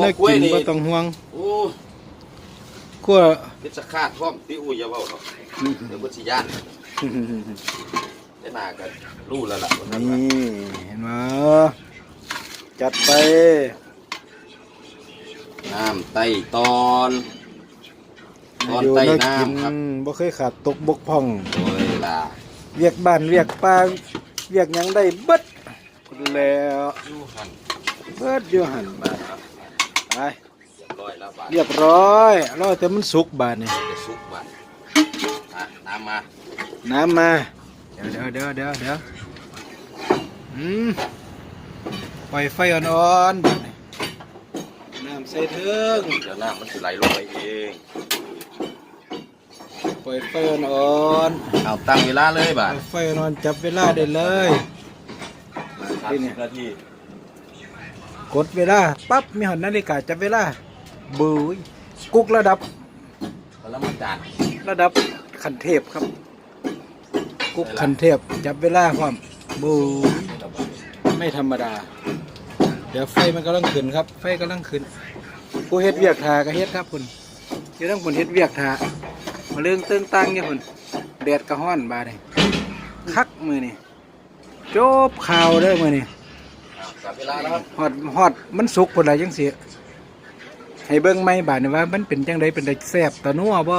น่ากินบ่ต้องห่วงโอ้คั่วเป็นสคาดพร้อมที่อุ้ยอย่าเว้าเนาะเดี๋ยวบ่สิย่านได้มากันรู้แล้วล่ะนี่เห็นมั้ยจัดไปน้ำไต้ตอนไต้น้ำครับบ่เคยขาดตกบกพร่องโอ้ยล่ะเวียกบ้านเวียกป่าเวียกหยังได้เบิดแล้วอยู่หั่นเบิดอยู่หั่นบาดไปเรียบร้อยแล้วบาดเรียบร้อยแต่มันสุกบาดนี่จะสุกบาดน้ำมาเดี๋ยวปล่อยไฟอ่อนๆบาดนี่น้ำใส่เถิงเดี๋ยวน้ำมันสิไหลลงไปเองปล่อยไฟอ่อนๆเอาตั้งเวลาเลยบาดไฟอ่อนจับเวลาได้เลย30 นาทีกดเวลาปั๊บมีหอนนาฬิกาจับเวลาบุยกุกระดับขันเทพครับกุกขันเทพจับเวลาความบุยไม่ธรรมดาเดี๋ยวไฟมันกำลังขึ้นครับไฟกำลังขึ้นผู้เฮ็ดเวียกทาก็เฮ็ดครับคุณจะต้องคนเฮ็ดเวียกทามาเรื่องเติ้งตั้งเนี่ยคุณแดดกระห้อนบาดนี่คักมือนี่จบข่าวเด้อมือนี่ฮอดมันสุกคนละจังสิให้เบิ่งไหมบาดนี่ว่ามันเป็นจังไดเป็นได้แซ่บตะนัวบ่